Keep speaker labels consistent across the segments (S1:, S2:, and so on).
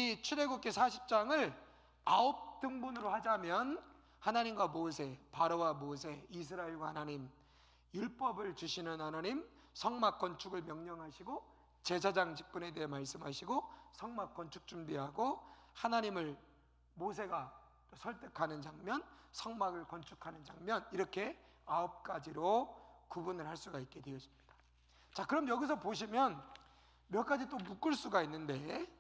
S1: 이 출애굽기 40장을 9등분으로 하자면 하나님과 모세, 바로와 모세, 이스라엘과 하나님, 율법을 주시는 하나님, 성막 건축을 명령하시고 제사장 직분에 대해 말씀하시고 성막 건축 준비하고 하나님을 모세가 설득하는 장면, 성막을 건축하는 장면, 이렇게 9가지로 구분을 할 수가 있게 되어집니다. 자, 그럼 여기서 보시면 몇 가지 또 묶을 수가 있는데,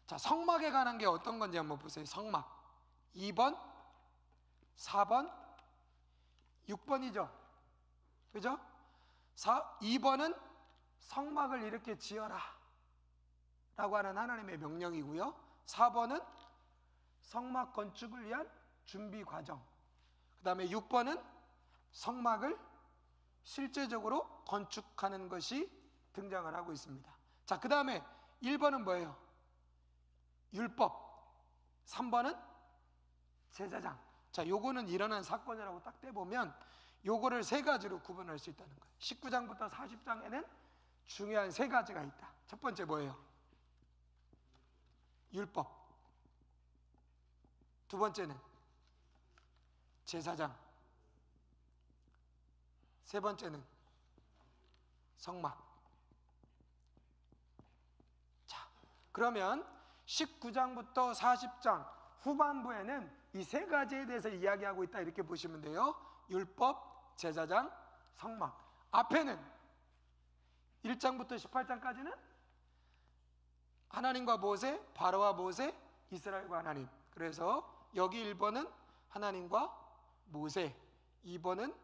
S1: 자, 성막에 관한 게 어떤 건지 한번 보세요. 성막 2번, 4번, 6번이죠. 그죠? 2번은 성막을 이렇게 지어라 라고 하는 하나님의 명령이고요. 4번은 성막 건축을 위한 준비 과정, 그 다음에 6번은 성막을 실제적으로 건축하는 것이 등장을 하고 있습니다. 자, 그 다음에 1번은 뭐예요? 율법. 3번은 제사장. 자, 요거는 일어난 사건이라고 딱 떼보면 요거를 3가지로 구분할 수 있다는 거예요. 19장부터 40장에는 중요한 3가지가 있다. 첫 번째 뭐예요? 율법. 두 번째는 제사장. 세 번째는 성막. 자, 그러면 19장부터 40장 후반부에는 이 3가지에 대해서 이야기하고 있다, 이렇게 보시면 돼요. 율법, 제사장, 성막. 앞에는 1장부터 18장까지는 하나님과 모세, 바로와 모세, 이스라엘과 하나님. 그래서 여기 1번은 하나님과 모세, 2번은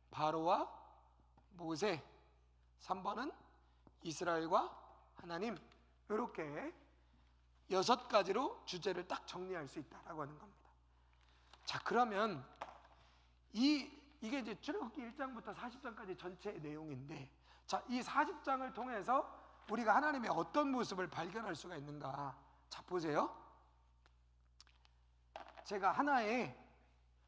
S1: 바로와 모세, 3번은 이스라엘과 하나님. 이렇게 6가지로 주제를 딱 정리할 수 있다라고 하는 겁니다. 자, 그러면 이게 이제 출애굽기 1장부터 40장까지 전체의 내용인데, 자, 이 40장을 통해서 우리가 하나님의 어떤 모습을 발견할 수가 있는가? 자, 보세요. 제가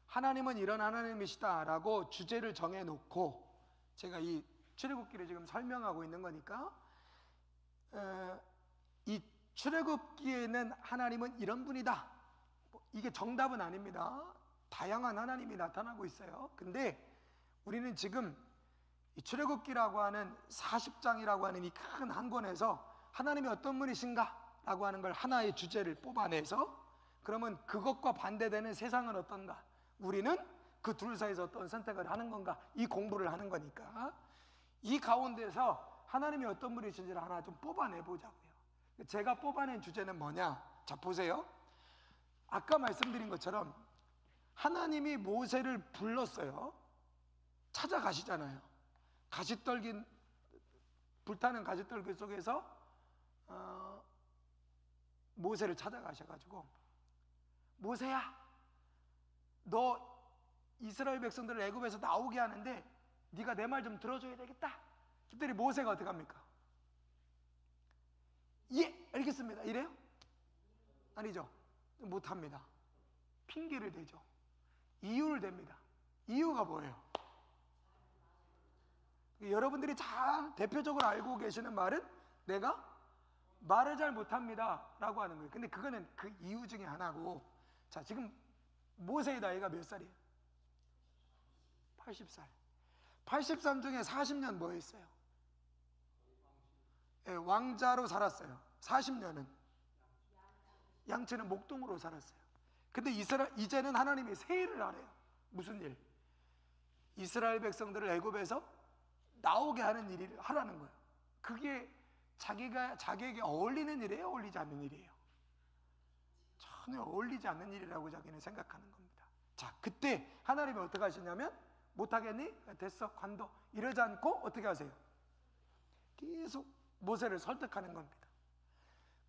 S1: 하나님은 이런 하나님이시다라고 주제를 정해놓고 제가 이 출애굽기를 지금 설명하고 있는 거니까, 이 출애굽기에는 하나님은 이런 분이다, 이게 정답은 아닙니다. 다양한 하나님이 나타나고 있어요. 근데 우리는 지금 이 출애굽기라고 하는 40장이라고 하는 이 큰 한 권에서 하나님이 어떤 분이신가 라고 하는 걸 하나의 주제를 뽑아내서, 그러면 그것과 반대되는 세상은 어떤가, 우리는 그 둘 사이에서 어떤 선택을 하는 건가, 이 공부를 하는 거니까 이 가운데서 하나님이 어떤 분이신지를 하나 좀 뽑아내보자고요. 제가 뽑아낸 주제는 뭐냐? 자, 보세요. 아까 말씀드린 것처럼 하나님이 모세를 불렀어요. 찾아가시잖아요. 가시떨기, 불타는 가시떨기 속에서 모세를 찾아가셔가지고, 모세야, 너 이스라엘 백성들을 애굽에서 나오게 하는데 네가 내 말 좀 들어줘야 되겠다. 그때 모세가 어떻게 합니까? 예, 알겠습니다, 이래요? 아니죠. 못합니다. 핑계를 대죠. 이유를 댑니다. 이유가 뭐예요? 여러분들이 잘 대표적으로 알고 계시는 말은 내가 말을 잘 못합니다 라고 하는 거예요. 근데 그거는 그 이유 중에 하나고, 자, 지금 모세의 나이가 몇 살이에요? 80살. 83 중에 40년 뭐 했어요? 예, 왕자로 살았어요. 40년은 양치는 목동으로 살았어요. 근데 이제는 하나님이 새 일을 하래요. 무슨 일? 이스라엘 백성들을 애굽에서 나오게 하는 일을 하라는 거예요. 그게 자기에게 어울리는 일이에요? 어울리지 않는 일이에요? 전혀 어울리지 않는 일이라고 자기는 생각하는 겁니다. 자, 그때 하나님이 어떻게 하시냐면, 못하겠니? 됐어, 관둬. 이러지 않고 어떻게 하세요? 계속 모세를 설득하는 겁니다.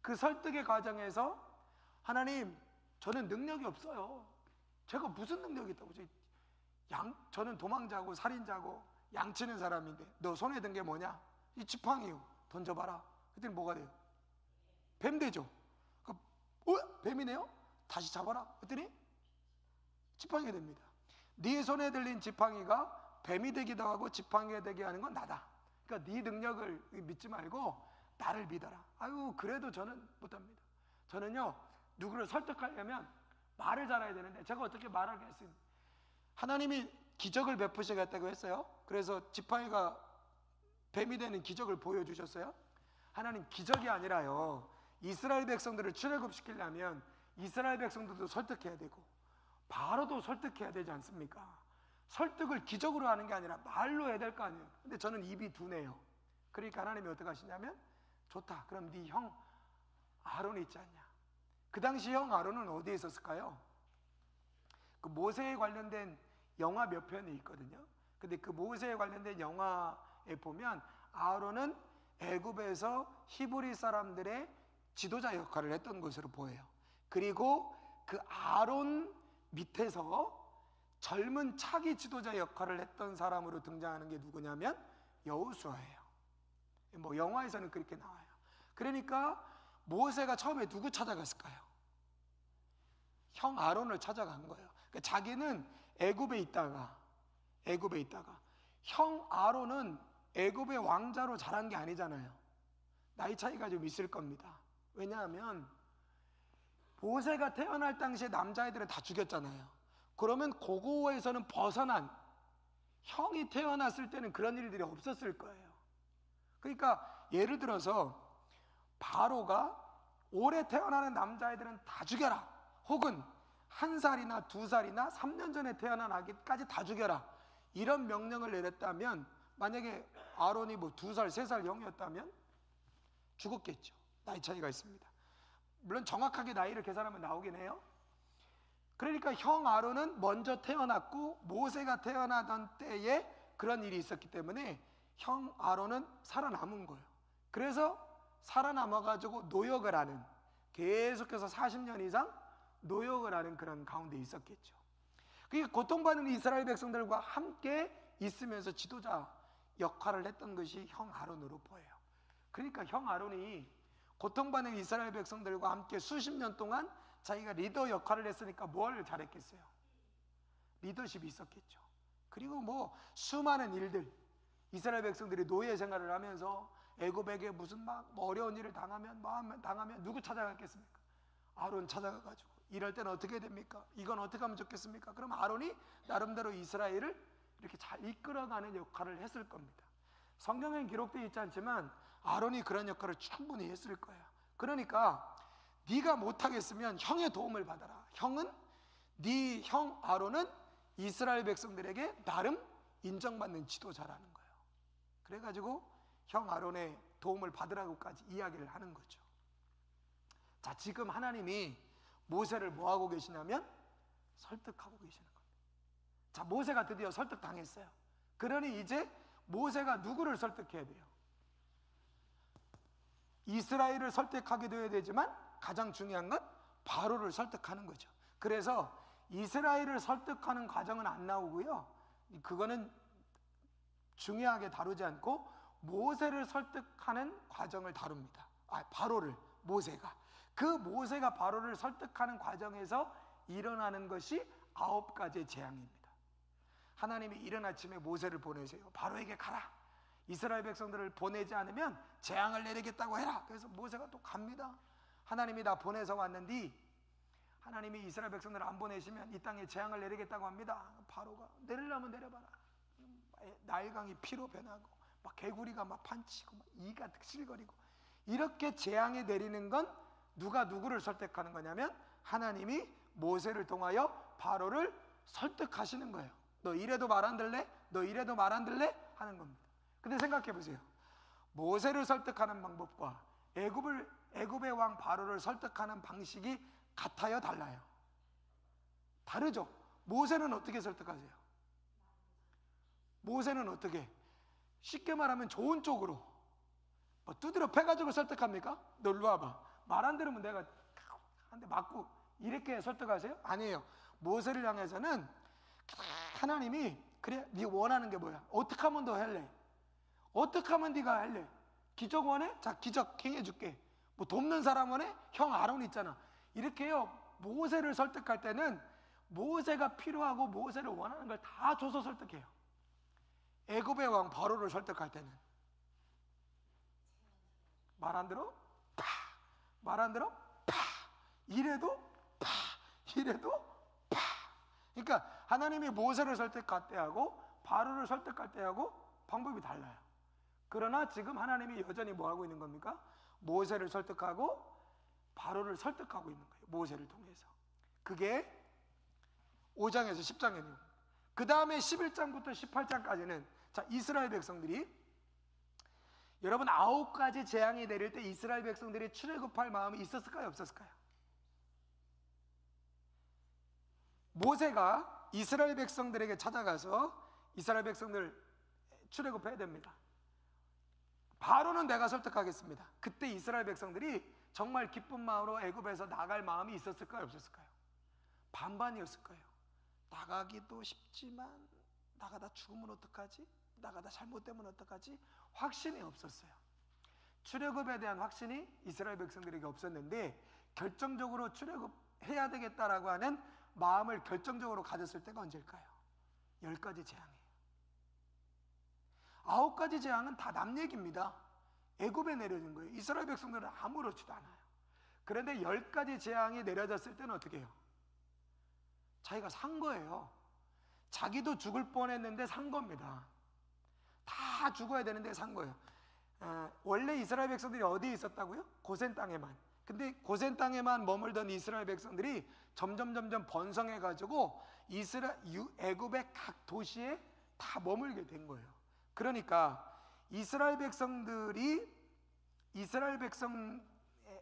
S1: 그 설득의 과정에서 하나님, 저는 능력이 없어요. 제가 무슨 능력이 있다고? 저는 도망자고 살인자고 양치는 사람인데 너 손에 든 게 뭐냐? 이 지팡이요. 던져봐라. 그랬더니 뭐가 돼요? 뱀 되죠. 뱀이네요? 다시 잡아라. 그랬더니 지팡이가 됩니다. 네 손에 들린 지팡이가 뱀이 되기도 하고 지팡이가 되게 하는 건 나다. 그러니까 네 능력을 믿지 말고 나를 믿어라. 아유, 그래도 저는 못합니다. 저는요, 누구를 설득하려면 말을 잘해야 되는데 제가 어떻게 말하겠습니까? 하나님이 기적을 베푸시겠다고 했어요. 그래서 지팡이가 뱀이 되는 기적을 보여주셨어요. 하나님, 기적이 아니라요, 이스라엘 백성들을 출애굽시키려면 이스라엘 백성들도 설득해야 되고 바로도 설득해야 되지 않습니까? 설득을 기적으로 하는 게 아니라 말로 해야 될 거 아니에요. 근데 저는 입이 둔해요. 그러니까 하나님이 어떻게 하시냐면, 좋다, 그럼 네 형 아론이 있지 않냐. 그 당시 형 아론은 어디에 있었을까요? 그 모세에 관련된 영화 몇 편이 있거든요. 근데 그 모세에 관련된 영화에 보면 아론은 애굽에서 히브리 사람들의 지도자 역할을 했던 것으로 보여요. 그리고 그 아론 밑에서 젊은 차기 지도자 역할을 했던 사람으로 등장하는 게 누구냐면 여호수아예요. 뭐 영화에서는 그렇게 나와요. 그러니까 모세가 처음에 누구 찾아갔을까요? 형 아론을 찾아간 거예요. 그러니까 자기는 애굽에 있다가 형 아론은 애굽의 왕자로 자란 게 아니잖아요. 나이 차이가 좀 있을 겁니다. 왜냐하면 모세가 태어날 당시에 남자애들은 다 죽였잖아요. 그러면 고고에서는 벗어난 형이 태어났을 때는 그런 일들이 없었을 거예요. 그러니까 예를 들어서 바로가 올해 태어나는 남자애들은 다 죽여라, 혹은 1살이나 2살이나 3년 전에 태어난 아기까지 다 죽여라, 이런 명령을 내렸다면, 만약에 아론이 뭐 2살, 3살 형이었다면 죽었겠죠. 나이 차이가 있습니다. 물론 정확하게 나이를 계산하면 나오긴 해요. 그러니까 형 아론은 먼저 태어났고 모세가 태어나던 때에 그런 일이 있었기 때문에 형 아론은 살아남은 거예요. 그래서 살아남아가지고 노역을 하는, 계속해서 40년 이상 노역을 하는 그런 가운데 있었겠죠. 그러니까 고통받는 이스라엘 백성들과 함께 있으면서 지도자 역할을 했던 것이 형 아론으로 보여요. 그러니까 형 아론이 고통받는 이스라엘 백성들과 함께 수십 년 동안 자기가 리더 역할을 했으니까 뭘 잘했겠어요? 리더십이 있었겠죠. 그리고 뭐 수많은 일들, 이스라엘 백성들이 노예 생활을 하면서 애굽에게 무슨 막 어려운 일을 당하면 누구 찾아갔겠습니까? 아론 찾아가가지고, 이럴 때는 어떻게 됩니까? 이건 어떻게 하면 좋겠습니까? 그럼 아론이 나름대로 이스라엘을 이렇게 잘 이끌어가는 역할을 했을 겁니다. 성경엔 기록되어 있지 않지만 아론이 그런 역할을 충분히 했을 거예요. 그러니까 네가 못하겠으면 형의 도움을 받아라. 형은, 네 형 아론은 이스라엘 백성들에게 나름 인정받는 지도자라는 거예요. 그래가지고 형 아론의 도움을 받으라고까지 이야기를 하는 거죠. 자, 지금 하나님이 모세를 뭐하고 계시냐면 설득하고 계시는 겁니다. 자, 모세가 드디어 설득당했어요. 그러니 이제 모세가 누구를 설득해야 돼요? 이스라엘을 설득하기도 해야 되지만 가장 중요한 건 바로를 설득하는 거죠. 그래서 이스라엘을 설득하는 과정은 안 나오고요, 그거는 중요하게 다루지 않고 모세를 설득하는 과정을 다룹니다. 바로를, 모세가 바로를 설득하는 과정에서 일어나는 것이 9가지의 재앙입니다. 하나님이 이른 아침에 모세를 보내세요. 바로에게 가라, 이스라엘 백성들을 보내지 않으면 재앙을 내리겠다고 해라. 그래서 모세가 또 갑니다. 하나님이 나 보내서 왔는데 하나님이 이스라엘 백성들을 안 보내시면 이 땅에 재앙을 내리겠다고 합니다. 바로가 내리려면 내려봐라. 나일강이 피로 변하고 막 개구리가 막 판치고 막 이가 득실거리고, 이렇게 재앙이 내리는 건 누가 누구를 설득하는 거냐면 하나님이 모세를 통하여 바로를 설득하시는 거예요. 너 이래도 말 안 들래? 너 이래도 말 안 들래? 하는 겁니다. 근데 생각해 보세요. 모세를 설득하는 방법과 애굽의 왕 바로를 설득하는 방식이 같아요, 달라요? 다르죠. 모세는 어떻게 설득하세요? 모세는 어떻게? 쉽게 말하면 좋은 쪽으로 뭐 두드려 패가지고 설득합니까? 너 일로 와봐, 말 안 들으면 내가 한 대 맞고, 이렇게 설득하세요? 아니에요. 모세를 향해서는 하나님이, 그래, 네 원하는 게 뭐야? 어떻게 하면 너 할래? 어떻게 하면 네가 할래? 기적 원해? 자, 기적 행해줄게. 뭐 돕는 사람 원해? 형 아론 있잖아. 이렇게요, 모세를 설득할 때는 모세가 필요하고 모세를 원하는 걸 다 줘서 설득해요. 애굽의 왕 바로를 설득할 때는 말 안 들어? 파! 말 안 들어? 파! 이래도 파! 이래도 파! 그러니까 하나님이 모세를 설득할 때하고 바로를 설득할 때하고 방법이 달라요. 그러나 지금 하나님이 여전히 뭐 하고 있는 겁니까? 모세를 설득하고 바로를 설득하고 있는 거예요. 모세를 통해서. 그게 5장에서 10장의 내용. 그 다음에 11장부터 18장까지는 자, 이스라엘 백성들이, 여러분 9가지 재앙이 내릴 때 이스라엘 백성들이 출애굽할 마음이 있었을까요? 없었을까요? 모세가 이스라엘 백성들에게 찾아가서 이스라엘 백성들 출애굽해야 됩니다. 바로는 내가 설득하겠습니다. 그때 이스라엘 백성들이 정말 기쁜 마음으로 애굽에서 나갈 마음이 있었을까요? 없었을까요? 반반이었을 거예요. 나가기도 쉽지만 나가다 죽으면 어떡하지? 나가다 잘못되면 어떡하지? 확신이 없었어요. 출애굽에 대한 확신이 이스라엘 백성들에게 없었는데 결정적으로 출애굽해야 되겠다라고 하는 마음을 결정적으로 가졌을 때가 언제일까요? 10가지 재앙이에요. 9가지 재앙은 다 남 얘기입니다. 애굽에 내려진 거예요. 이스라엘 백성들은 아무렇지도 않아요. 그런데 10가지 재앙이 내려졌을 때는 어떻게 해요? 자기가 산 거예요. 자기도 죽을 뻔했는데 산 겁니다. 다 죽어야 되는데 산 거예요. 원래 이스라엘 백성들이 어디에 있었다고요? 고센 땅에만. 근데 고센 땅에만 머물던 이스라엘 백성들이 점점 번성해가지고 애굽의 각 도시에 다 머물게 된 거예요. 그러니까 이스라엘 백성들이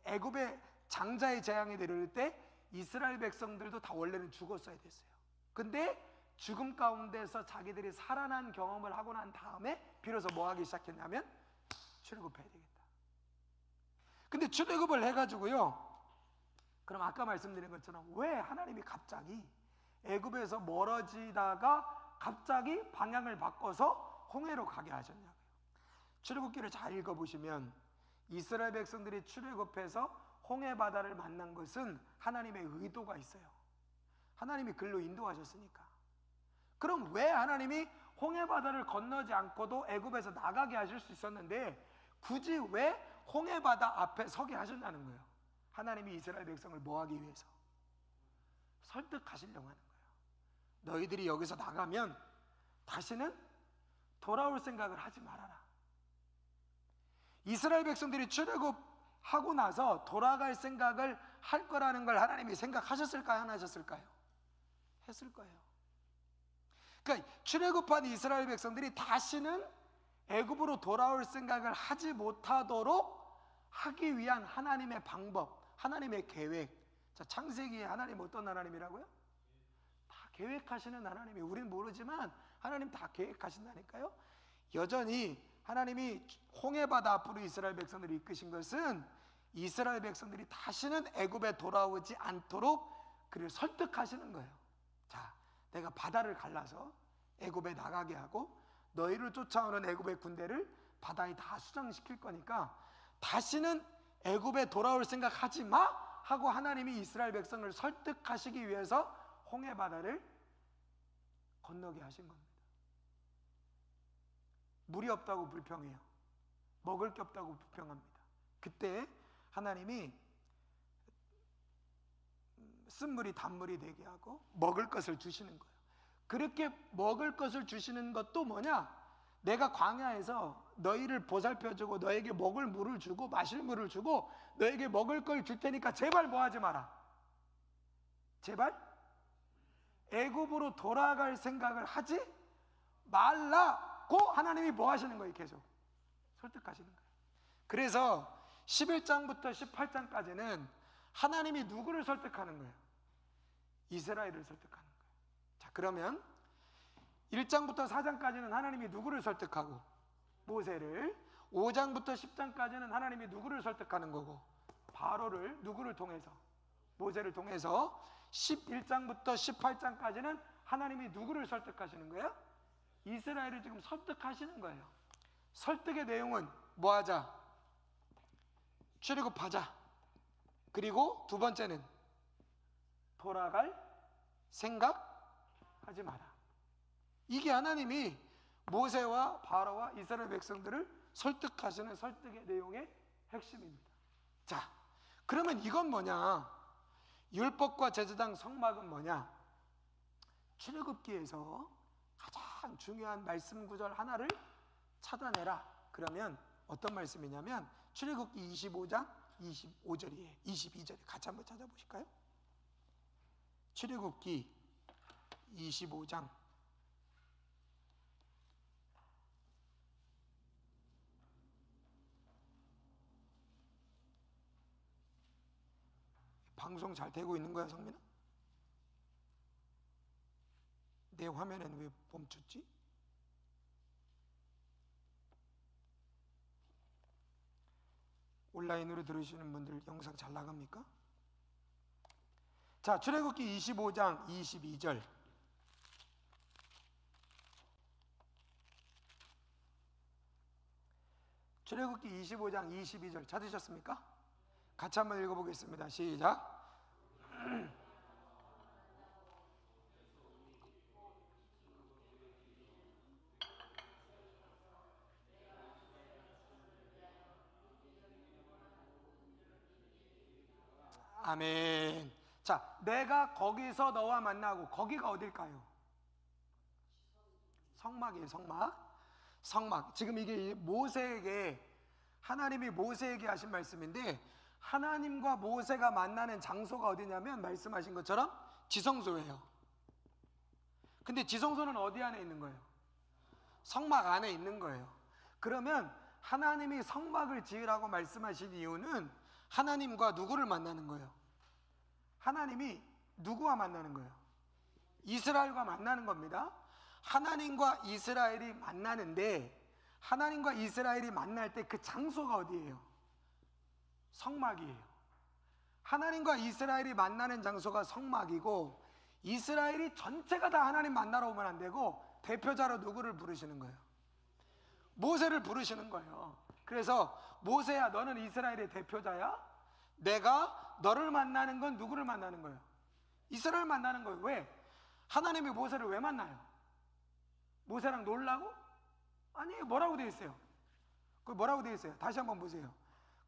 S1: 애굽의 장자의 재앙이 내릴 때 이스라엘 백성들도 다 원래는 죽었어야 됐어요. 근데 죽음 가운데서 자기들이 살아난 경험을 하고 난 다음에 비로소 뭐 하기 시작했냐면 출애굽해야 되겠다. 근데 출애굽을 해가지고요, 그럼 아까 말씀드린 것처럼 왜 하나님이 갑자기 애굽에서 멀어지다가 갑자기 방향을 바꿔서 홍해로 가게 하셨냐고요. 출애굽기를 잘 읽어보시면 이스라엘 백성들이 출애굽해서 홍해 바다를 만난 것은 하나님의 의도가 있어요. 하나님이 글로 인도하셨으니까. 그럼 왜 하나님이 홍해 바다를 건너지 않고도 애굽에서 나가게 하실 수 있었는데 굳이 왜 홍해 바다 앞에 서게 하셨냐는 거예요. 하나님이 이스라엘 백성을 뭐 하기 위해서? 설득하시려고 하는 거예요. 너희들이 여기서 나가면 다시는 돌아올 생각을 하지 말아라. 이스라엘 백성들이 출애굽하고 나서 돌아갈 생각을 할 거라는 걸 하나님이 생각하셨을까요? 안 하셨을까요? 했을 거예요. 그러니까 출애굽한 이스라엘 백성들이 다시는 애굽으로 돌아올 생각을 하지 못하도록 하기 위한 하나님의 방법, 하나님의 계획. 자, 창세기에 하나님 어떤 하나님이라고요? 다 계획하시는 하나님이, 우리는 모르지만 하나님 다 계획하신다니까요. 여전히 하나님이 홍해바다 앞으로 이스라엘 백성들을 이끄신 것은 이스라엘 백성들이 다시는 애굽에 돌아오지 않도록 그를 설득하시는 거예요. 자, 내가 바다를 갈라서 애굽에 나가게 하고 너희를 쫓아오는 애굽의 군대를 바다에 다 수장시킬 거니까 다시는 애굽에 돌아올 생각하지 마 하고 하나님이 이스라엘 백성을 설득하시기 위해서 홍해바다를 건너게 하신 겁니다. 물이 없다고 불평해요. 먹을 게 없다고 불평합니다. 그때 하나님이 쓴물이 단물이 되게 하고 먹을 것을 주시는 거예요. 그렇게 먹을 것을 주시는 것도 뭐냐? 내가 광야에서 너희를 보살펴주고 너에게 먹을 물을 주고 마실 물을 주고 너에게 먹을 걸 줄 테니까 제발 뭐 하지 마라. 제발 애굽으로 돌아갈 생각을 하지 말라고 하나님이 뭐 하시는 거예요? 계속 설득하시는 거예요. 그래서 11장부터 18장까지는 하나님이 누구를 설득하는 거예요? 이스라엘을 설득하는 거예요. 자, 그러면 1장부터 4장까지는 하나님이 누구를 설득하고 모세를, 5장부터 10장까지는 하나님이 누구를 설득하는 거고 바로를 누구를 통해서? 모세를 통해서 11장부터 18장까지는 하나님이 누구를 설득하시는 거예요? 이스라엘을 지금 설득하시는 거예요. 설득의 내용은 뭐 하자? 출애굽하자. 그리고 두 번째는 돌아갈 생각하지 마라. 이게 하나님이 모세와 바로와 이스라엘 백성들을 설득하시는 설득의 내용의 핵심입니다. 자, 그러면 이건 뭐냐? 율법과 제사장 성막은 뭐냐? 출애굽기에서 가장 중요한 말씀 구절 하나를 찾아내라. 그러면 어떤 말씀이냐면 출애굽기 25장 25절이에요. 22절에 같이 한번 찾아보실까요? 출애굽기 25장 25절. 방송 잘 되고 있는 거야, 성민아? 내 화면에는 왜 멈췄지? 온라인으로 들으시는 분들 영상 잘 나갑니까? 자, 출애굽기 25장 22절. 출애굽기 25장 22절 찾으셨습니까? 같이 한번 읽어보겠습니다. 시작. 아멘. 자, 내가 거기서 너와 만나고, 거기가 어딜까요? 성막이에요. 성막. 지금 이게 모세에게, 하나님이 모세에게 하신 말씀인데, 하나님과 모세가 만나는 장소가 어디냐면 말씀하신 것처럼 지성소예요. 근데 지성소는 어디 안에 있는 거예요? 성막 안에 있는 거예요. 그러면 하나님이 성막을 지으라고 말씀하신 이유는 하나님과 누구를 만나는 거예요? 하나님이 누구와 만나는 거예요? 이스라엘과 만나는 겁니다. 하나님과 이스라엘이 만나는데, 하나님과 이스라엘이 만날 때 그 장소가 어디예요? 성막이에요. 하나님과 이스라엘이 만나는 장소가 성막이고, 이스라엘이 전체가 다 하나님 만나러 오면 안 되고 대표자로 누구를 부르시는 거예요? 모세를 부르시는 거예요. 그래서 모세야, 너는 이스라엘의 대표자야. 내가 너를 만나는 건 누구를 만나는 거예요? 이스라엘 만나는 거예요. 왜? 하나님이 모세를 왜 만나요? 모세랑 놀라고? 아니에요. 뭐라고 되어 있어요? 뭐라고 되어 있어요? 다시 한번 보세요.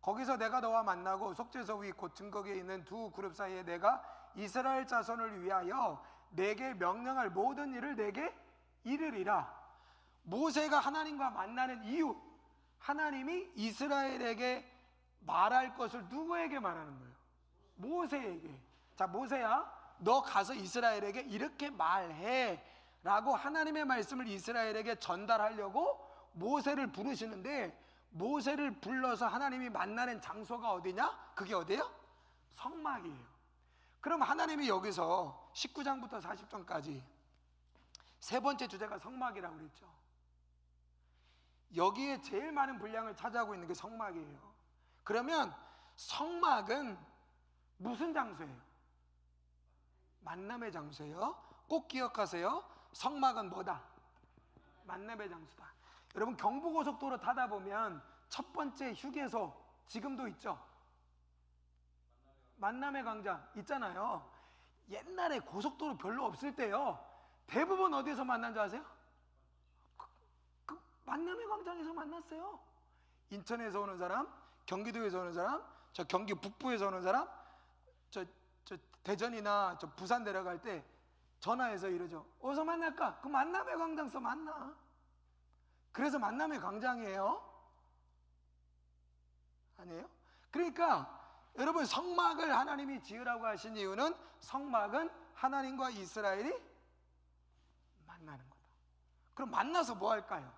S1: 거기서 내가 너와 만나고 속죄소 위 곧 증거기에 있는 두 그룹 사이에 내가 이스라엘 자손을 위하여 내게 명령할 모든 일을 내게 이르리라. 모세가 하나님과 만나는 이유, 하나님이 이스라엘에게 말할 것을 누구에게 말하는 거예요? 모세에게. 자, 모세야, 너 가서 이스라엘에게 이렇게 말해 라고 하나님의 말씀을 이스라엘에게 전달하려고 모세를 부르시는데, 모세를 불러서 하나님이 만나는 장소가 어디냐? 그게 어디예요? 성막이에요. 그럼 하나님이 여기서 19장부터 40장까지 세 번째 주제가 성막이라고 그랬죠. 여기에 제일 많은 분량을 차지하고 있는 게 성막이에요. 그러면 성막은 무슨 장소예요? 만남의 장소예요. 꼭 기억하세요. 성막은 뭐다? 만남의 장소다. 여러분, 경부고속도로 타다 보면 첫 번째 휴게소 지금도 있죠? 만남의 광장 있잖아요. 옛날에 고속도로 별로 없을 때요, 대부분 어디에서 만난 줄 아세요? 만남의 광장에서 만났어요. 인천에서 오는 사람, 경기도에서 오는 사람, 저 경기 북부에서 오는 사람, 저 대전이나 저 부산 내려갈 때 전화해서 이러죠. 어디서 만날까? 그 만남의 광장에서 만나. 그래서 만남의 광장이에요? 아니에요? 그러니까 여러분, 성막을 하나님이 지으라고 하신 이유는 성막은 하나님과 이스라엘이 만나는 거다. 그럼 만나서 뭐 할까요?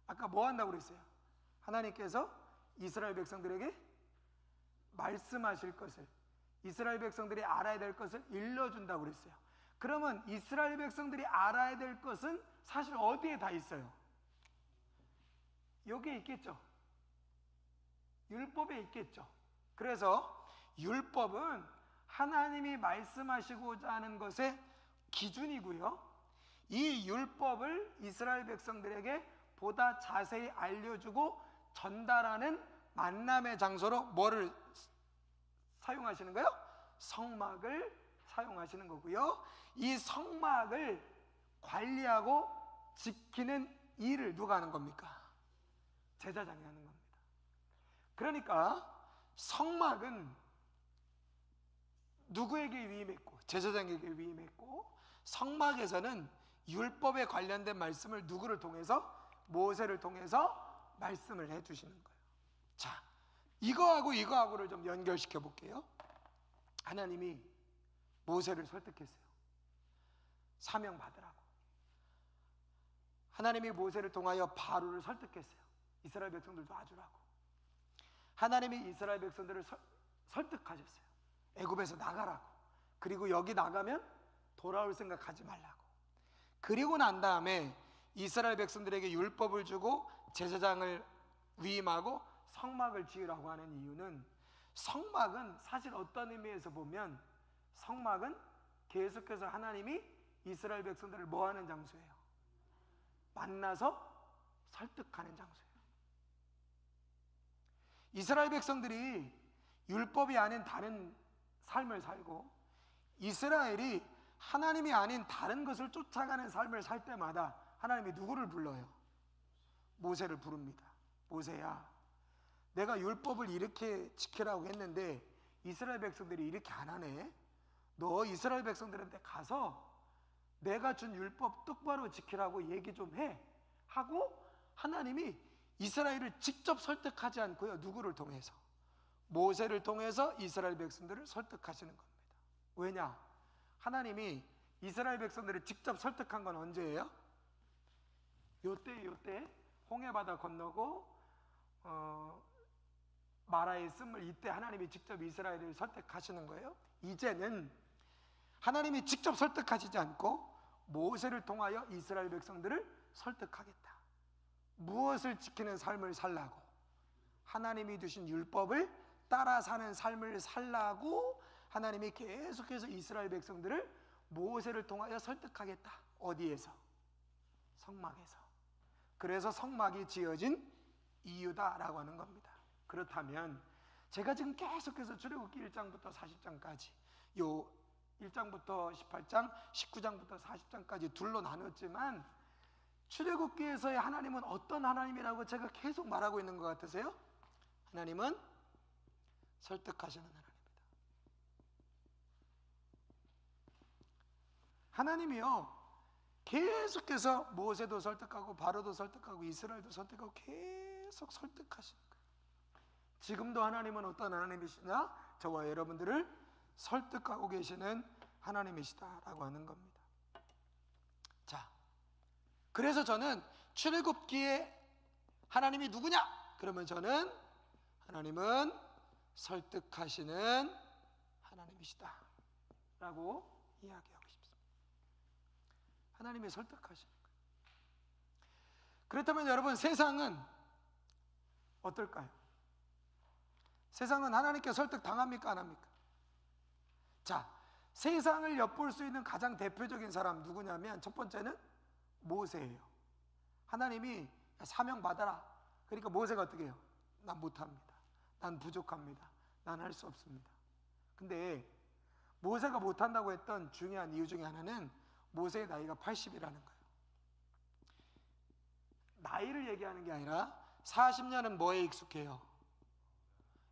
S1: 아까 뭐 한다고 그랬어요? 하나님께서 이스라엘 백성들에게 말씀하실 것을, 이스라엘 백성들이 알아야 될 것을 일러준다고 그랬어요. 그러면 이스라엘 백성들이 알아야 될 것은 사실 어디에 다 있어요? 여기에 있겠죠. 율법에 있겠죠. 그래서 율법은 하나님이 말씀하시고자 하는 것의 기준이고요, 이 율법을 이스라엘 백성들에게 보다 자세히 알려주고 전달하는 만남의 장소로 뭐를 사용하시는 거예요? 성막을 사용하시는 거고요. 이 성막을 관리하고 지키는 일을 누가 하는 겁니까? 제사장이 하는 겁니다. 그러니까 성막은 누구에게 위임했고? 제사장에게 위임했고, 성막에서는 율법에 관련된 말씀을 누구를 통해서? 모세를 통해서 말씀을 해주시는 거예요. 자, 이거하고를 좀 연결시켜 볼게요. 하나님이 모세를 설득했어요. 사명 받으라고. 하나님이 모세를 통하여 바로를 설득했어요. 이스라엘 백성들도 와주라고. 하나님이 이스라엘 백성들을 설득하셨어요. 애굽에서 나가라고. 그리고 여기 나가면 돌아올 생각하지 말라고. 그리고 난 다음에 이스라엘 백성들에게 율법을 주고 제사장을 위임하고 성막을 지으라고 하는 이유는, 성막은 사실 어떤 의미에서 보면 성막은 계속해서 하나님이 이스라엘 백성들을 뭐 하는 장소예요? 만나서 설득하는 장소예요. 이스라엘 백성들이 율법이 아닌 다른 삶을 살고, 이스라엘이 하나님이 아닌 다른 것을 쫓아가는 삶을 살 때마다 하나님이 누구를 불러요? 모세를 부릅니다. 모세야, 내가 율법을 이렇게 지키라고 했는데 이스라엘 백성들이 이렇게 안 하네. 너 이스라엘 백성들한테 가서 내가 준 율법 똑바로 지키라고 얘기 좀 해 하고, 하나님이 이스라엘을 직접 설득하지 않고요, 누구를 통해서? 모세를 통해서 이스라엘 백성들을 설득하시는 겁니다. 왜냐? 하나님이 이스라엘 백성들을 직접 설득한 건 언제예요? 요때 홍해바다 건너고 마라에 있음을, 이때 하나님이 직접 이스라엘을 설득하시는 거예요. 이제는 하나님이 직접 설득하시지 않고 모세를 통하여 이스라엘 백성들을 설득하겠다. 무엇을 지키는 삶을 살라고? 하나님이 주신 율법을 따라 사는 삶을 살라고 하나님이 계속해서 이스라엘 백성들을 모세를 통하여 설득하겠다. 어디에서? 성막에서. 그래서 성막이 지어진 이유다라고 하는 겁니다. 그렇다면 제가 지금 계속해서 출애굽기 1장부터 40장까지, 요 1장부터 18장, 19장부터 40장까지 둘로 나눴지만, 출애굽기에서의 하나님은 어떤 하나님이라고 제가 계속 말하고 있는 것 같으세요? 하나님은 설득하시는 하나님입니다. 하나님이요, 계속해서 모세도 설득하고 바로도 설득하고 이스라엘도 설득하고 계속 설득하시는 거예요. 지금도 하나님은 어떤 하나님이시냐? 저와 여러분들을 설득하고 계시는 하나님이시다라고 하는 겁니다. 자, 그래서 저는 출애굽기에 하나님이 누구냐? 그러면 저는 하나님은 설득하시는 하나님이시다 라고 이야기하고 싶습니다. 하나님이 설득하시는 거예요. 그렇다면 여러분, 세상은 어떨까요? 세상은 하나님께 설득당합니까? 안 합니까? 자, 세상을 엿볼 수 있는 가장 대표적인 사람 누구냐면, 첫 번째는 모세예요. 하나님이 사명 받아라. 그러니까 모세가 어떻게 해요? 난 못합니다. 난 부족합니다. 난 할 수 없습니다. 근데 모세가 못한다고 했던 중요한 이유 중에 하나는 모세의 나이가 80이라는 거예요. 나이를 얘기하는 게 아니라 40년은 뭐에 익숙해요?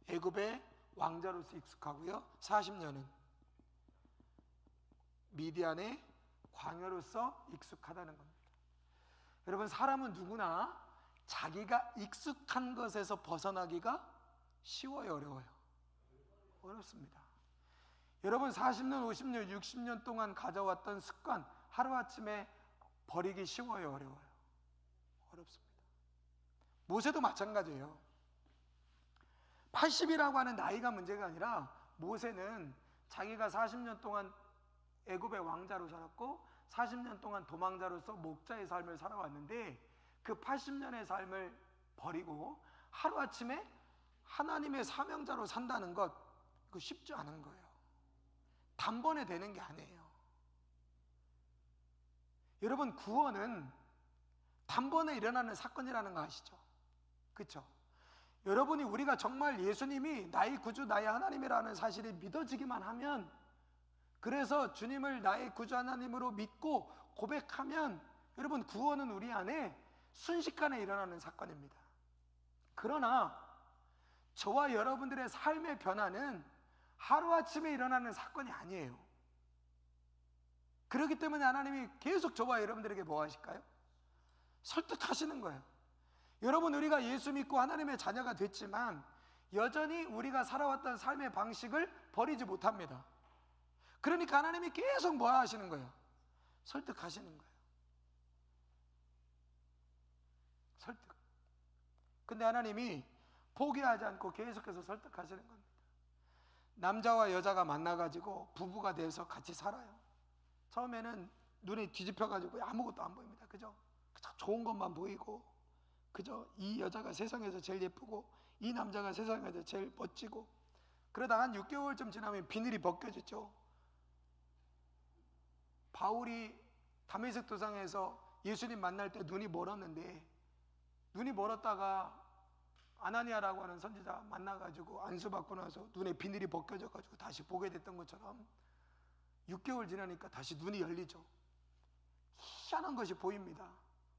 S1: 애굽의 왕자로서 익숙하고요, 40년은 미디안의 광야로서 익숙하다는 겁니다. 여러분, 사람은 누구나 자기가 익숙한 것에서 벗어나기가 쉬워요, 어려워요? 어렵습니다. 여러분, 40년, 50년, 60년 동안 가져왔던 습관 하루아침에 버리기 쉬워요, 어려워요? 어렵습니다. 모세도 마찬가지예요. 80이라고 하는 나이가 문제가 아니라, 모세는 자기가 40년 동안 애굽의 왕자로 살았고 40년 동안 도망자로서 목자의 삶을 살아왔는데, 그 80년의 삶을 버리고 하루아침에 하나님의 사명자로 산다는 것, 이거 쉽지 않은 거예요. 단번에 되는 게 아니에요. 여러분, 구원은 단번에 일어나는 사건이라는 거 아시죠? 그렇죠? 여러분이, 우리가 정말 예수님이 나의 구주, 나의 하나님이라는 사실이 믿어지기만 하면, 그래서 주님을 나의 구주 하나님으로 믿고 고백하면, 여러분, 구원은 우리 안에 순식간에 일어나는 사건입니다. 그러나 저와 여러분들의 삶의 변화는 하루아침에 일어나는 사건이 아니에요. 그렇기 때문에 하나님이 계속 저와 여러분들에게 뭐 하실까요? 설득하시는 거예요. 여러분, 우리가 예수 믿고 하나님의 자녀가 됐지만 여전히 우리가 살아왔던 삶의 방식을 버리지 못합니다. 그러니까 하나님이 계속 뭐 하시는 거예요? 설득하시는 거예요. 설득. 근데 하나님이 포기하지 않고 계속해서 설득하시는 겁니다. 남자와 여자가 만나가지고 부부가 돼서 같이 살아요. 처음에는 눈이 뒤집혀가지고 아무것도 안 보입니다. 그죠? 좋은 것만 보이고, 그죠? 이 여자가 세상에서 제일 예쁘고 이 남자가 세상에서 제일 멋지고, 그러다 한 6개월쯤 지나면 비늘이 벗겨지죠. 바울이 다메섹 도상에서 예수님 만날 때 눈이 멀었는데, 눈이 멀었다가 아나니아라고 하는 선지자 만나가지고 안수받고 나서 눈에 비늘이 벗겨져가지고 다시 보게 됐던 것처럼 6개월 지나니까 다시 눈이 열리죠. 희한한 것이 보입니다.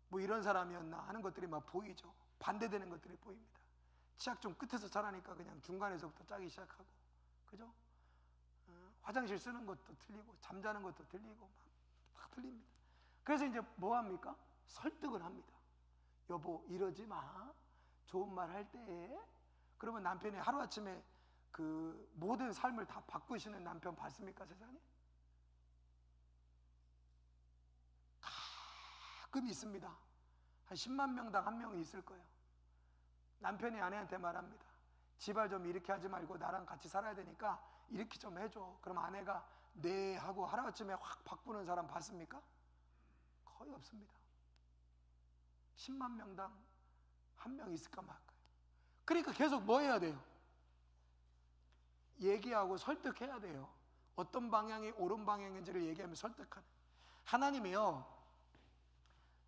S1: 뭐 이런 사람이었나 하는 것들이 막 보이죠. 반대되는 것들이 보입니다. 치약 좀 끝에서 자라니까 그냥 중간에서부터 짜기 시작하고, 그죠? 화장실 쓰는 것도 틀리고 잠자는 것도 틀리고 막 틀립니다. 그래서 이제 뭐 합니까? 설득을 합니다. 여보, 이러지 마. 좋은 말 할 때. 그러면 남편이 하루아침에 그 모든 삶을 다 바꾸시는 남편 봤습니까, 세상에? 가끔 있습니다. 한 10만 명당 한 명이 있을 거예요. 남편이 아내한테 말합니다. 제발 좀 이렇게 하지 말고 나랑 같이 살아야 되니까 이렇게 좀 해줘. 그럼 아내가 네 하고 하루아침에 확 바꾸는 사람 봤습니까? 거의 없습니다. 10만 명당 한 명 있을까 말까요. 그러니까 계속 뭐 해야 돼요? 얘기하고 설득해야 돼요. 어떤 방향이 옳은 방향인지를 얘기하면 설득하는. 하나님이요,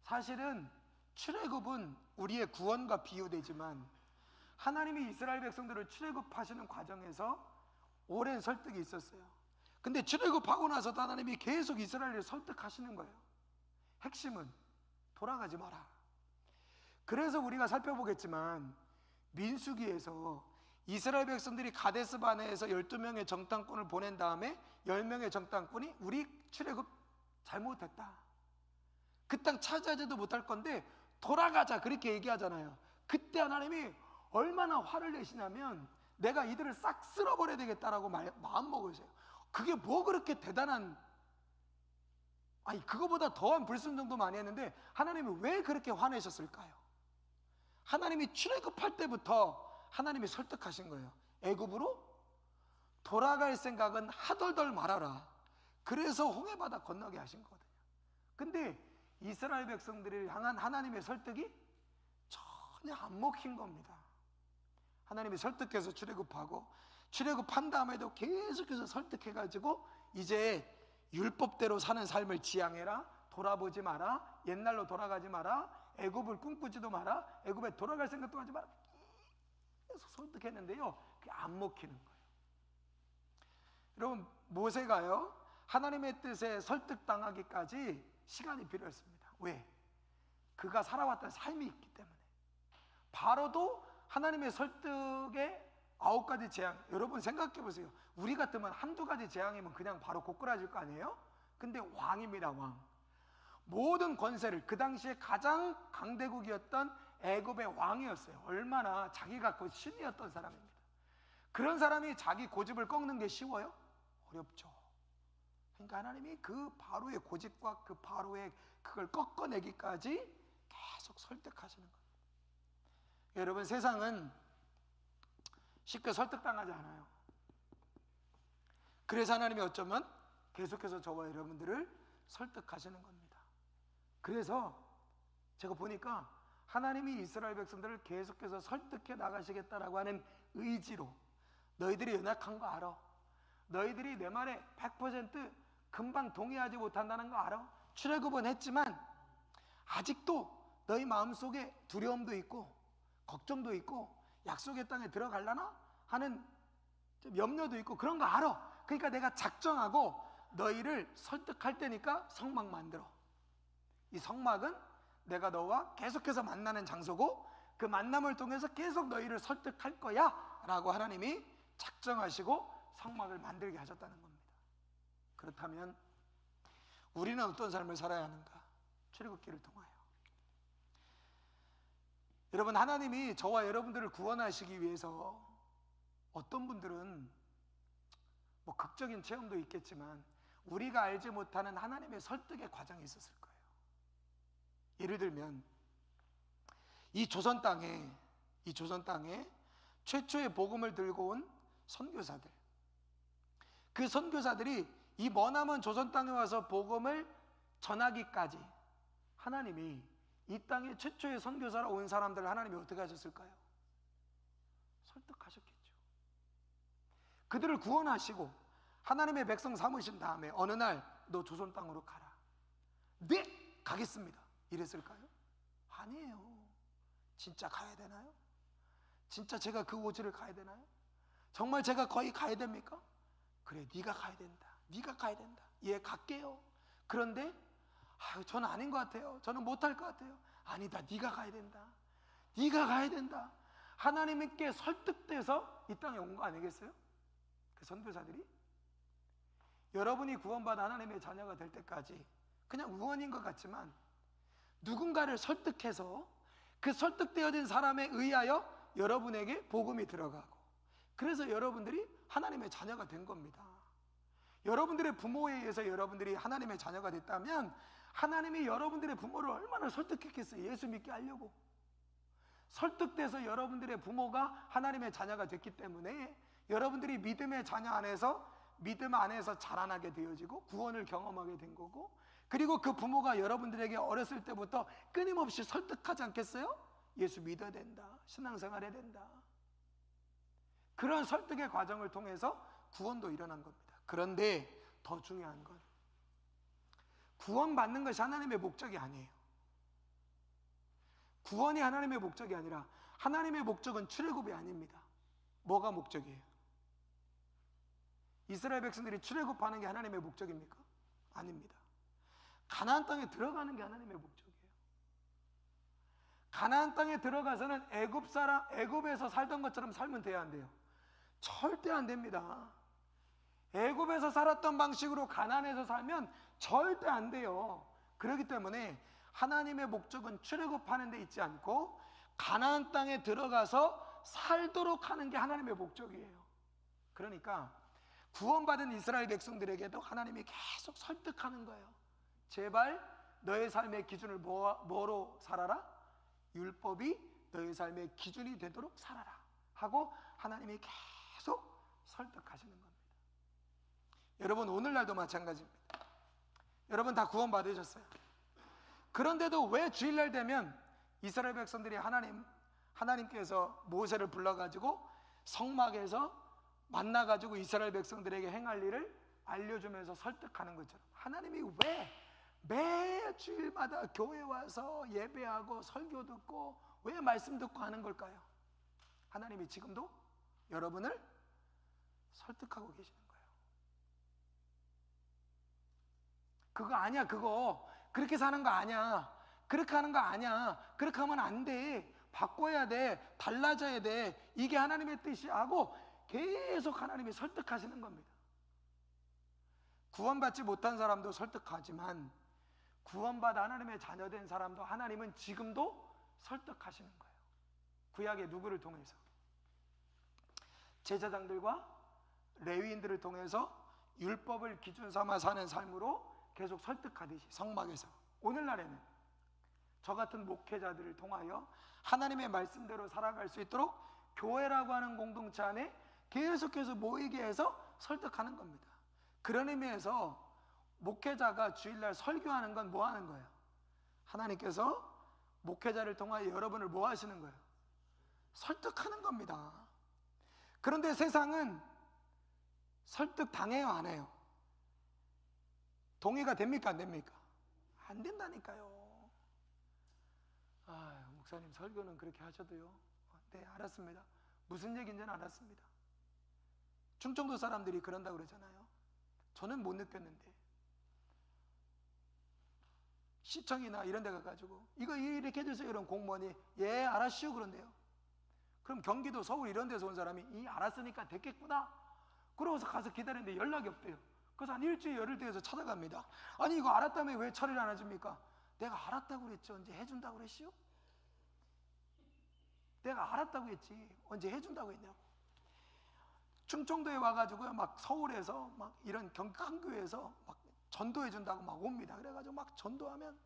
S1: 사실은 출애굽은 우리의 구원과 비유되지만 하나님이 이스라엘 백성들을 출애굽하시는 과정에서 오랜 설득이 있었어요. 근데 출애굽하고 나서도 하나님이 계속 이스라엘을 설득하시는 거예요. 핵심은 돌아가지 마라. 그래서 우리가 살펴보겠지만 민수기에서 이스라엘 백성들이 가데스 바네에서 12명의 정탐꾼을 보낸 다음에 10명의 정탐꾼이 우리 출애굽 잘못했다, 그 땅 차지하지도 못할 건데 돌아가자, 그렇게 얘기하잖아요. 그때 하나님이 얼마나 화를 내시냐면 내가 이들을 싹 쓸어버려야 되겠다라고 마음 먹으세요. 그게 뭐 그렇게 대단한, 아니 그거보다 더한 불순종도 많이 했는데 하나님이 왜 그렇게 화내셨을까요? 하나님이 출애굽할 때부터 하나님이 설득하신 거예요. 애굽으로 돌아갈 생각은 하덜덜 말아라. 그래서 홍해바다 건너게 하신 거거든요. 근데 이스라엘 백성들을 향한 하나님의 설득이 전혀 안 먹힌 겁니다. 하나님이 설득해서 출애굽하고, 출애굽한 다음에도 계속해서 설득해가지고 이제 율법대로 사는 삶을 지향해라, 돌아보지 마라, 옛날로 돌아가지 마라, 애굽을 꿈꾸지도 마라, 애굽에 돌아갈 생각도 하지 마라, 계속 설득했는데요, 그게 안 먹히는 거예요. 여러분, 모세가요 하나님의 뜻에 설득당하기까지 시간이 필요했습니다. 왜? 그가 살아왔던 삶이 있기 때문에. 바로도 하나님의 설득에 9가지 재앙, 여러분 생각해 보세요. 우리 같으면 한두 가지 재앙이면 그냥 바로 고꾸라질 거 아니에요? 근데 왕입니다. 왕. 모든 권세를, 그 당시에 가장 강대국이었던 애굽의 왕이었어요. 얼마나 자기가 그 신이었던 사람입니다. 그런 사람이 자기 고집을 꺾는 게 쉬워요? 어렵죠. 그러니까 하나님이 그 바로의 고집과 그 바로의 그걸 꺾어내기까지 계속 설득하시는 거예요. 여러분, 세상은 쉽게 설득당하지 않아요. 그래서 하나님이 어쩌면 계속해서 저와 여러분들을 설득하시는 겁니다. 그래서 제가 보니까 하나님이 이스라엘 백성들을 계속해서 설득해 나가시겠다라고 하는 의지로, 너희들이 연약한 거 알아, 너희들이 내 말에 100% 금방 동의하지 못한다는 거 알아, 출애굽은 했지만 아직도 너희 마음속에 두려움도 있고 걱정도 있고 약속의 땅에 들어가려나 하는 좀 염려도 있고 그런 거 알아. 그러니까 내가 작정하고 너희를 설득할 테니까 성막 만들어. 이 성막은 내가 너와 계속해서 만나는 장소고, 그 만남을 통해서 계속 너희를 설득할 거야 라고 하나님이 작정하시고 성막을 만들게 하셨다는 겁니다. 그렇다면 우리는 어떤 삶을 살아야 하는가? 출애굽기를 통하여. 여러분, 하나님이 저와 여러분들을 구원하시기 위해서 어떤 분들은 뭐 극적인 체험도 있겠지만 우리가 알지 못하는 하나님의 설득의 과정이 있었을 거예요. 예를 들면 이 조선 땅에 최초의 복음을 들고 온 선교사들, 그 선교사들이 이 머나먼 조선 땅에 와서 복음을 전하기까지 하나님이 이 땅에 최초의 선교사로 온 사람들을 하나님이 어떻게 하셨을까요? 설득하셨겠죠. 그들을 구원하시고 하나님의 백성 삼으신 다음에 어느 날 너 조선 땅으로 가라. 네, 가겠습니다. 이랬을까요? 아니에요. 진짜 가야 되나요? 진짜 제가 그 오지를 가야 되나요? 정말 제가 거기 가야 됩니까? 그래, 네가 가야 된다. 네가 가야 된다. 예, 갈게요. 그런데 저는 아닌 것 같아요. 저는 못할 것 같아요. 아니다, 네가 가야 된다. 네가 가야 된다. 하나님께 설득돼서 이 땅에 온 거 아니겠어요? 그 선교사들이 여러분이 구원받아 하나님의 자녀가 될 때까지 그냥 우원인 것 같지만 누군가를 설득해서 그 설득되어진 사람에 의하여 여러분에게 복음이 들어가고, 그래서 여러분들이 하나님의 자녀가 된 겁니다. 여러분들의 부모에 의해서 여러분들이 하나님의 자녀가 됐다면 하나님이 여러분들의 부모를 얼마나 설득했겠어요? 예수 믿게 하려고. 설득돼서 여러분들의 부모가 하나님의 자녀가 됐기 때문에 여러분들이 믿음의 자녀 안에서, 믿음 안에서 자라나게 되어지고 구원을 경험하게 된 거고, 그리고 그 부모가 여러분들에게 어렸을 때부터 끊임없이 설득하지 않겠어요? 예수 믿어야 된다, 신앙생활 해야 된다. 그런 설득의 과정을 통해서 구원도 일어난 겁니다. 그런데 더 중요한 건 구원받는 것이 하나님의 목적이 아니에요. 구원이 하나님의 목적이 아니라 하나님의 목적은 출애굽이 아닙니다. 뭐가 목적이에요? 이스라엘 백성들이 출애굽하는 게 하나님의 목적입니까? 아닙니다. 가나안 땅에 들어가는 게 하나님의 목적이에요. 가나안 땅에 들어가서는 애굽에서 살던 것처럼 살면 돼야 안 돼요? 절대 안 됩니다. 애굽에서 살았던 방식으로 가나안에서 살면 절대 안 돼요. 그렇기 때문에 하나님의 목적은 출애굽하는 데 있지 않고 가나안 땅에 들어가서 살도록 하는 게 하나님의 목적이에요. 그러니까 구원받은 이스라엘 백성들에게도 하나님이 계속 설득하는 거예요. 제발 너의 삶의 기준을 뭐로 살아라? 율법이 너의 삶의 기준이 되도록 살아라 하고 하나님이 계속 설득하시는 겁니다. 여러분, 오늘날도 마찬가지입니다. 여러분 다 구원받으셨어요. 그런데도 왜 주일날 되면 이스라엘 백성들이 하나님께서 모세를 불러가지고 성막에서 만나가지고 이스라엘 백성들에게 행할 일을 알려주면서 설득하는 것처럼 하나님이 왜 매 주일마다 교회 와서 예배하고 설교 듣고 왜 말씀 듣고 하는 걸까요? 하나님이 지금도 여러분을 설득하고 계시는 거예요. 그거 아니야, 그거 그렇게 사는 거 아니야, 그렇게 하는 거 아니야, 그렇게 하면 안 돼, 바꿔야 돼, 달라져야 돼, 이게 하나님의 뜻이 하고 계속 하나님이 설득하시는 겁니다. 구원받지 못한 사람도 설득하지만 구원받아 하나님의 자녀된 사람도 하나님은 지금도 설득하시는 거예요. 구약의 누구를 통해서? 제사장들과 레위인들을 통해서 율법을 기준 삼아 사는 삶으로 계속 설득하듯이 성막에서 오늘날에는 저 같은 목회자들을 통하여 하나님의 말씀대로 살아갈 수 있도록 교회라고 하는 공동체 안에 계속해서 모이게 해서 설득하는 겁니다. 그런 의미에서 목회자가 주일날 설교하는 건 뭐 하는 거예요? 하나님께서 목회자를 통하여 여러분을 뭐 하시는 거예요? 설득하는 겁니다. 그런데 세상은 설득 당해요, 안 해요? 동의가 됩니까, 안 됩니까? 안 된다니까요. 목사님 설교는 그렇게 하셔도요. 네, 알았습니다. 무슨 얘기인지는 알았습니다. 충청도 사람들이 그런다고 그러잖아요. 저는 못 느꼈는데 시청이나 이런 데 가가지고 이거 이렇게 해주세요 이런 공무원이 예 알았슈 그런데요. 그럼 경기도 서울 이런 데서 온 사람이 이 알았으니까 됐겠구나 그러고서 가서 기다리는데 연락이 없대요. 그래서 한 일주일 열흘 뒤에서 찾아갑니다. 아니 이거 알았다며 왜 처리를 안 해줍니까? 내가 알았다고 그랬지 언제 해준다고 그랬시오? 내가 알았다고 했지 언제 해준다고 했냐고. 충청도에 와가지고요 막 서울에서 막 이런 큰 교회에서 막 전도해 준다고 막 옵니다. 그래가지고 막 전도하면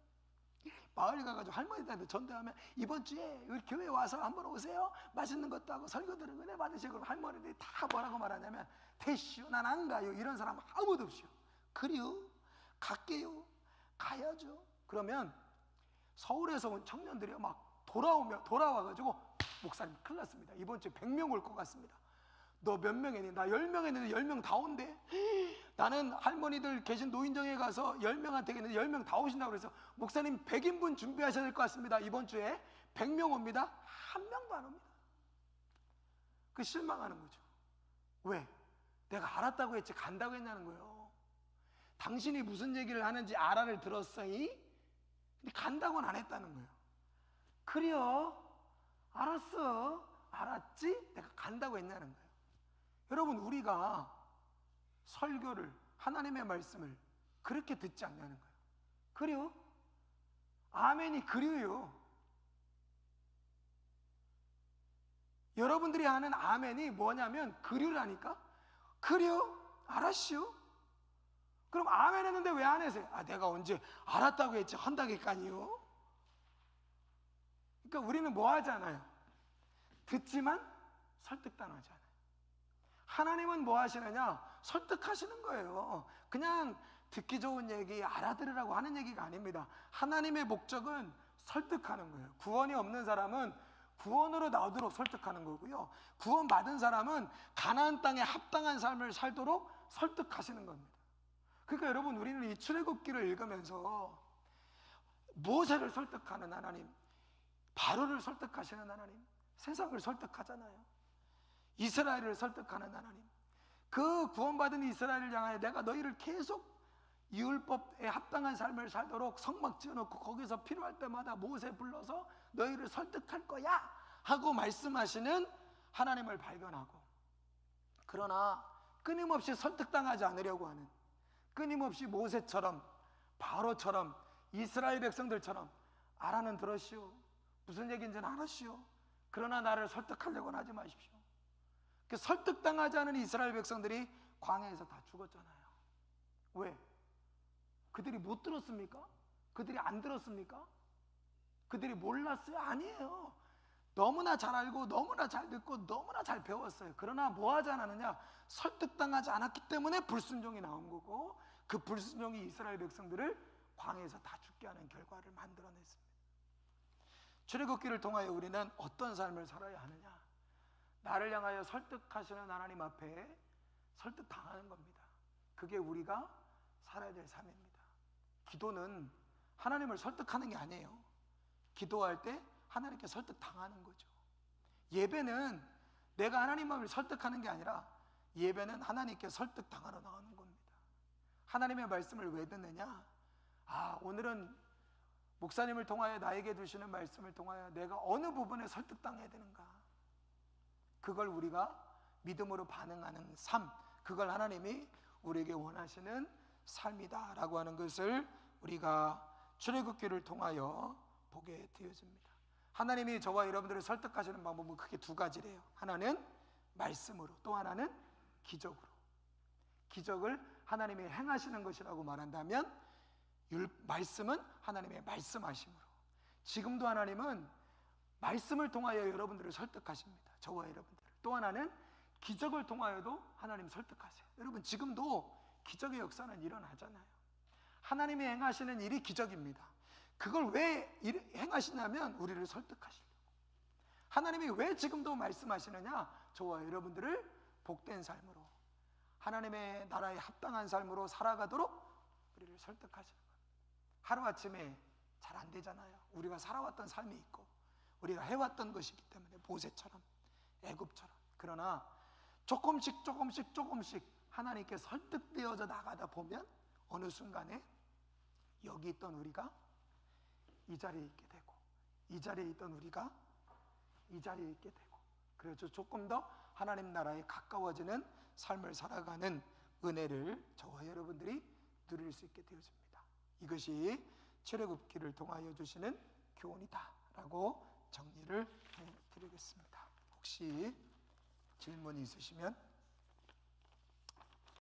S1: 마을 가가지고 할머니들한테 전도하면 이번 주에 우리 교회 와서 한번 오세요. 맛있는 것도 하고 설교 들은 은혜 받으시고. 그럼 할머니들이 다 뭐라고 말하냐면 대시오 난 안 가요. 이런 사람 아무도 없이요. 그래요? 갈게요. 가야죠. 그러면 서울에서 온 청년들이 막 돌아와가지고 목사님 큰일 났습니다. 이번 주에 100명 올 것 같습니다. 너 몇 명 했니? 나 10명 했는데 10명 다 온대. 나는 할머니들 계신 노인정에 가서 10명한테 했는데 10명 다 오신다고 그래서 목사님 100인분 준비하셔야 될 것 같습니다. 이번 주에 100명 옵니다. 한 명도 안 옵니다. 그 실망하는 거죠. 왜? 내가 알았다고 했지 간다고 했냐는 거예요. 당신이 무슨 얘기를 하는지 알아를 들었으니 근데 간다고는 안 했다는 거예요. 그래요? 알았어. 알았지? 내가 간다고 했냐는 거예요. 여러분 우리가 설교를 하나님의 말씀을 그렇게 듣지 않냐는 거예요. 그래요? 아멘이 그래요. 여러분들이 하는 아멘이 뭐냐면 그류라니까. 그래요? 알았시오? 그럼 아멘 했는데 왜 안 하세요? 아 내가 언제 알았다고 했지 한다니까요. 그러니까 우리는 뭐 하잖아요. 듣지만 설득당하지 않아요. 하나님은 뭐 하시느냐? 설득하시는 거예요. 그냥 듣기 좋은 얘기 알아들으라고 하는 얘기가 아닙니다. 하나님의 목적은 설득하는 거예요. 구원이 없는 사람은 구원으로 나오도록 설득하는 거고요. 구원 받은 사람은 가나안 땅에 합당한 삶을 살도록 설득하시는 겁니다. 그러니까 여러분 우리는 이 출애굽기를 읽으면서 모세를 설득하는 하나님, 바로를 설득하시는 하나님, 세상을 설득하잖아요. 이스라엘을 설득하는 하나님, 그 구원받은 이스라엘을 향하여 내가 너희를 계속 율법에 합당한 삶을 살도록 성막 지어놓고 거기서 필요할 때마다 모세 불러서 너희를 설득할 거야 하고 말씀하시는 하나님을 발견하고, 그러나 끊임없이 설득당하지 않으려고 하는, 끊임없이 모세처럼 바로처럼 이스라엘 백성들처럼 알아는 들었시오, 무슨 얘기인지는 알았시오, 그러나 나를 설득하려고는 하지 마십시오. 그 설득당하지 않은 이스라엘 백성들이 광야에서 다 죽었잖아요. 왜? 그들이 못 들었습니까? 그들이 안 들었습니까? 그들이 몰랐어요? 아니에요. 너무나 잘 알고 너무나 잘 듣고 너무나 잘 배웠어요. 그러나 뭐 하지 않았느냐? 설득당하지 않았기 때문에 불순종이 나온 거고, 그 불순종이 이스라엘 백성들을 광야에서 다 죽게 하는 결과를 만들어냈습니다. 출애굽기를 통하여 우리는 어떤 삶을 살아야 하느냐? 나를 향하여 설득하시는 하나님 앞에 설득당하는 겁니다. 그게 우리가 살아야 될 삶입니다. 기도는 하나님을 설득하는 게 아니에요. 기도할 때 하나님께 설득당하는 거죠. 예배는 내가 하나님 마음을 설득하는 게 아니라 예배는 하나님께 설득당하러 나오는 겁니다. 하나님의 말씀을 왜 듣느냐? 아, 오늘은 목사님을 통하여 나에게 주시는 말씀을 통하여 내가 어느 부분에 설득당해야 되는가? 그걸 우리가 믿음으로 반응하는 삶, 그걸 하나님이 우리에게 원하시는 삶이다라고 하는 것을 우리가 출애굽기를 통하여 보게 되어집니다. 하나님이 저와 여러분들을 설득하시는 방법은 크게 두 가지래요. 하나는 말씀으로, 또 하나는 기적으로. 기적을 하나님이 행하시는 것이라고 말한다면 말씀은 하나님의 말씀하심으로. 지금도 하나님은 말씀을 통하여 여러분들을 설득하십니다. 저와 여러분들. 또 하나는 기적을 통하여도 하나님 설득하세요. 여러분 지금도 기적의 역사는 일어나잖아요. 하나님이 행하시는 일이 기적입니다. 그걸 왜 행하시냐면 우리를 설득하시려고. 하나님이 왜 지금도 말씀하시느냐? 저와 여러분들을 복된 삶으로, 하나님의 나라에 합당한 삶으로 살아가도록 우리를 설득하시는 거예요. 하루아침에 잘 안 되잖아요. 우리가 살아왔던 삶이 있고 우리가 해왔던 것이기 때문에, 모세처럼 애굽처럼. 그러나 조금씩 하나님께 설득되어져 나가다 보면 어느 순간에 여기 있던 우리가 이 자리에 있게 되고, 이 자리에 있던 우리가 이 자리에 있게 되고, 그래서 조금 더 하나님 나라에 가까워지는 삶을 살아가는 은혜를 저와 여러분들이 누릴 수 있게 되어집니다. 이것이 출애굽기를 통하여 주시는 교훈이다라고 정리를 해드리겠습니다. 혹시 질문이 있으시면